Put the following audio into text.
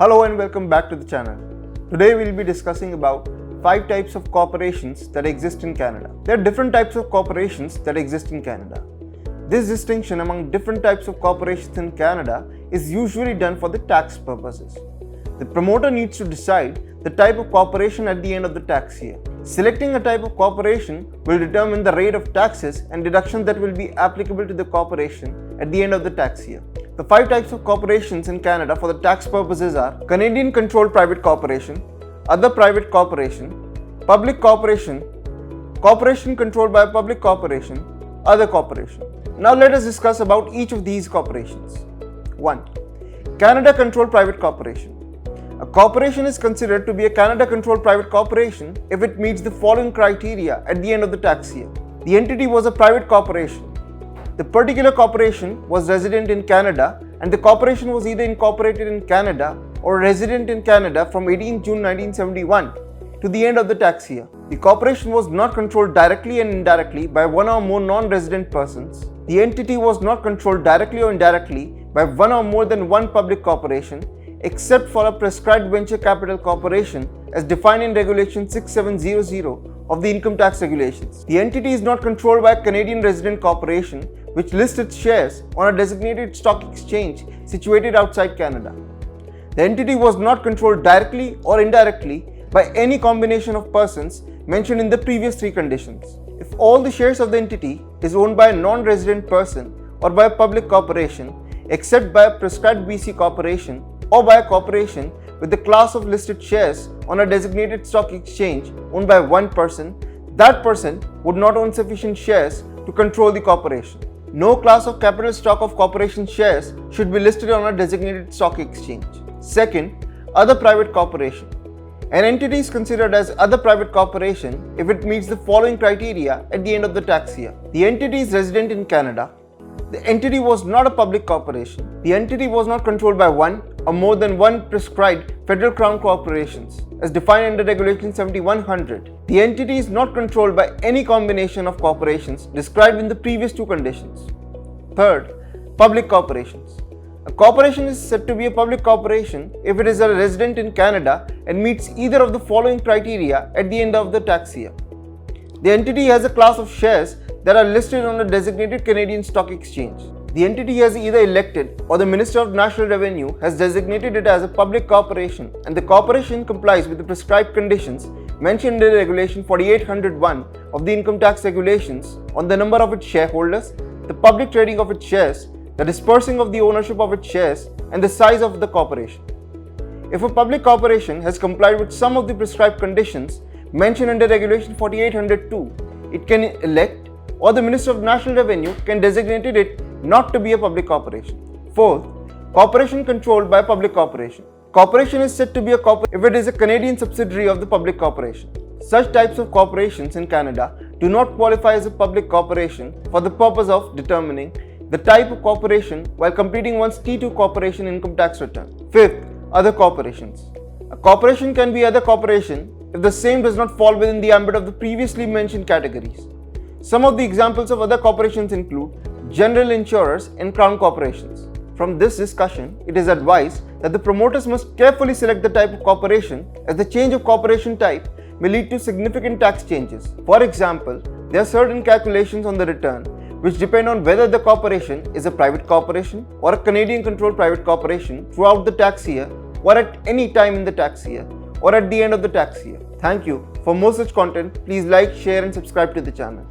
Hello and welcome back to the channel. Today we'll be discussing about 5 types of corporations that exist in Canada. There are different types of corporations that exist in Canada. This distinction among different types of corporations in Canada is usually done for the tax purposes. The promoter needs to decide the type of corporation at the end of the tax year. Selecting a type of corporation will determine the rate of taxes and deductions that will be applicable to the corporation at the end of the tax year. The 5 types of corporations in Canada for the tax purposes are Canadian controlled private corporation, other private corporation, public corporation, corporation controlled by a public corporation, other corporation. Now let us discuss about each of these corporations. 1. Canada controlled private corporation. A corporation is considered to be a Canada controlled private corporation if it meets the following criteria at the end of the tax year. The entity was a private corporation. The particular corporation was resident in Canada and the corporation was either incorporated in Canada or resident in Canada from 18 June 1971 to the end of the tax year. The corporation was not controlled directly and indirectly by one or more non-resident persons. The entity was not controlled directly or indirectly by one or more than one public corporation except for a prescribed venture capital corporation as defined in Regulation 6700 of the Income Tax Regulations. The entity is not controlled by a Canadian resident corporation which lists its shares on a designated stock exchange situated outside Canada. The entity was not controlled directly or indirectly by any combination of persons mentioned in the previous 3 conditions. If all the shares of the entity is owned by a non-resident person or by a public corporation, except by a prescribed BC corporation or by a corporation with the class of listed shares on a designated stock exchange owned by one person, that person would not own sufficient shares to control the corporation. No class of capital stock of corporation shares should be listed on a designated stock exchange. Second, other private corporation. An entity is considered as other private corporation if it meets the following criteria at the end of the tax year. The entity is resident in Canada. The entity was not a public corporation. The entity was not controlled by one or more than one prescribed federal crown corporations as defined under Regulation 7100. The entity is not controlled by any combination of corporations described in the previous 2 conditions. Third, public corporations. A corporation is said to be a public corporation if it is a resident in Canada and meets either of the following criteria at the end of the tax year. The entity has a class of shares that are listed on a designated Canadian stock exchange. The entity has either elected or the Minister of National Revenue has designated it as a public corporation and the corporation complies with the prescribed conditions mentioned in Regulation 4801 of the Income Tax Regulations on the number of its shareholders, the public trading of its shares, the dispersing of the ownership of its shares, and the size of the corporation. If a public corporation has complied with some of the prescribed conditions mentioned under Regulation 4802, it can elect or the Minister of National Revenue can designate it not to be a public corporation. Fourth, corporation controlled by a public corporation. Corporation is said to be a corporation if it is a Canadian subsidiary of the public corporation. Such types of corporations in Canada do not qualify as a public corporation for the purpose of determining the type of corporation while completing one's T2 corporation income tax return. Fifth, other corporations. A corporation can be other corporation if the same does not fall within the ambit of the previously mentioned categories. Some of the examples of other corporations include general insurers and crown corporations. From this discussion, it is advised that the promoters must carefully select the type of corporation as the change of corporation type may lead to significant tax changes. For example, there are certain calculations on the return which depend on whether the corporation is a private corporation or a Canadian controlled private corporation throughout the tax year or at any time in the tax year or at the end of the tax year. Thank you. For more such content, please like, share and subscribe to the channel.